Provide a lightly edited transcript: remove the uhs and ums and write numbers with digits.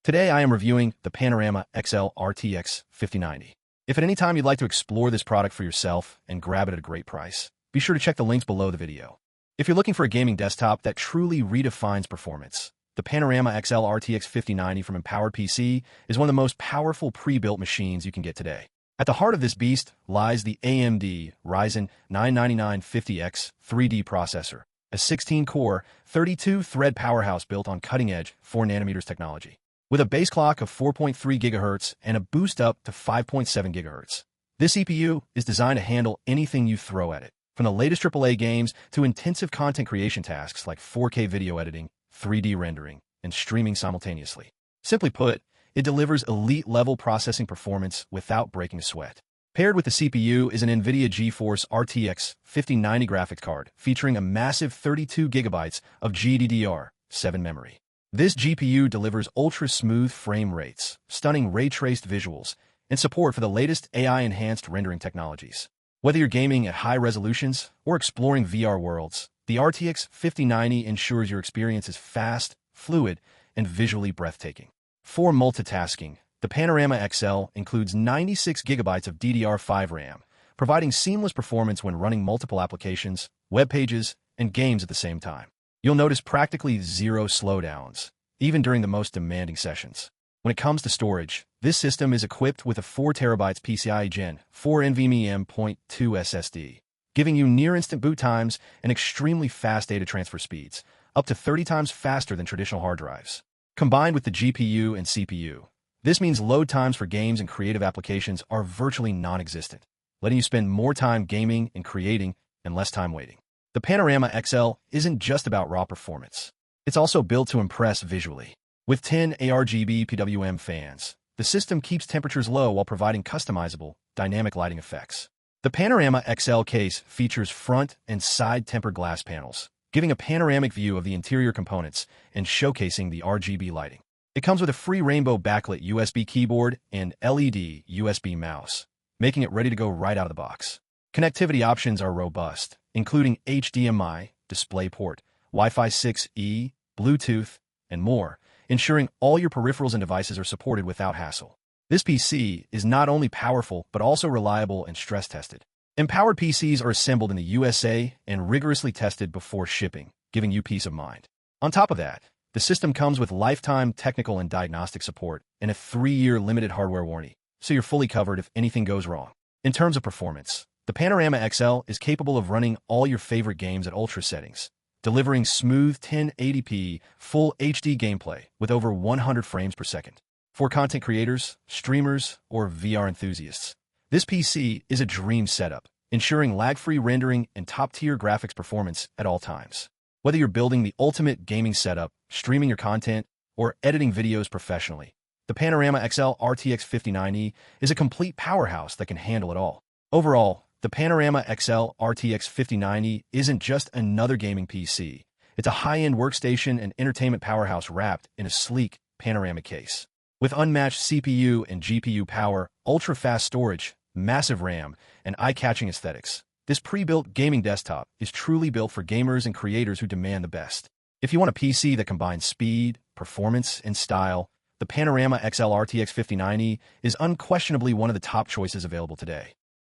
Today I am reviewing the Panorama XL RTX 5090. If at any time you'd like to explore this product for yourself and grab it at a great price, be sure to check the links below the video. If you're looking for a gaming desktop that truly redefines performance, the Panorama XL RTX 5090 from Empowered PC is one of the most powerful pre-built machines you can get today. At the heart of this beast lies the AMD Ryzen 9950X 3D processor, a 16-core, 32-thread powerhouse built on cutting-edge 4nm technology. With a base clock of 4.3 GHz and a boost up to 5.7 GHz. This CPU is designed to handle anything you throw at it, from the latest AAA games to intensive content creation tasks like 4K video editing, 3D rendering, and streaming simultaneously. Simply put, it delivers elite-level processing performance without breaking a sweat. Paired with the CPU is an NVIDIA GeForce RTX 5090 graphics card featuring a massive 32 GB of GDDR5 memory. This GPU delivers ultra-smooth frame rates, stunning ray-traced visuals, and support for the latest AI-enhanced rendering technologies. Whether you're gaming at high resolutions or exploring VR worlds, the RTX 5090 ensures your experience is fast, fluid, and visually breathtaking. For multitasking, the Panorama XL includes 96GB of DDR5 RAM, providing seamless performance when running multiple applications, web pages, and games at the same time. You'll notice practically zero slowdowns, even during the most demanding sessions. When it comes to storage, this system is equipped with a 4TB PCIe Gen 4 NVMe M.2 SSD, giving you near-instant boot times and extremely fast data transfer speeds, up to 30 times faster than traditional hard drives. Combined with the GPU and CPU, this means load times for games and creative applications are virtually non-existent, letting you spend more time gaming and creating and less time waiting. The Panorama XL isn't just about raw performance. It's also built to impress visually. With 10 ARGB PWM fans, the system keeps temperatures low while providing customizable, dynamic lighting effects. The Panorama XL case features front and side tempered glass panels, giving a panoramic view of the interior components and showcasing the RGB lighting. It comes with a free rainbow backlit USB keyboard and LED USB mouse, making it ready to go right out of the box. Connectivity options are robust, including HDMI, DisplayPort, Wi-Fi 6E, Bluetooth, and more, ensuring all your peripherals and devices are supported without hassle. This PC is not only powerful, but also reliable and stress-tested. Empowered PCs are assembled in the USA and rigorously tested before shipping, giving you peace of mind. On top of that, the system comes with lifetime technical and diagnostic support and a 3-year limited hardware warranty, so you're fully covered if anything goes wrong. In terms of performance, the Panorama XL is capable of running all your favorite games at ultra settings, delivering smooth 1080p full HD gameplay with over 100 frames per second. For content creators, streamers, or VR enthusiasts, this PC is a dream setup, ensuring lag-free rendering and top-tier graphics performance at all times. Whether you're building the ultimate gaming setup, streaming your content, or editing videos professionally, the Panorama XL RTX 5090 is a complete powerhouse that can handle it all. Overall, the Panorama XL RTX 5090 isn't just another gaming PC. It's a high-end workstation and entertainment powerhouse wrapped in a sleek, panoramic case. With unmatched CPU and GPU power, ultra-fast storage, massive RAM, and eye-catching aesthetics, this pre-built gaming desktop is truly built for gamers and creators who demand the best. If you want a PC that combines speed, performance, and style, the Panorama XL RTX 5090 is unquestionably one of the top choices available today.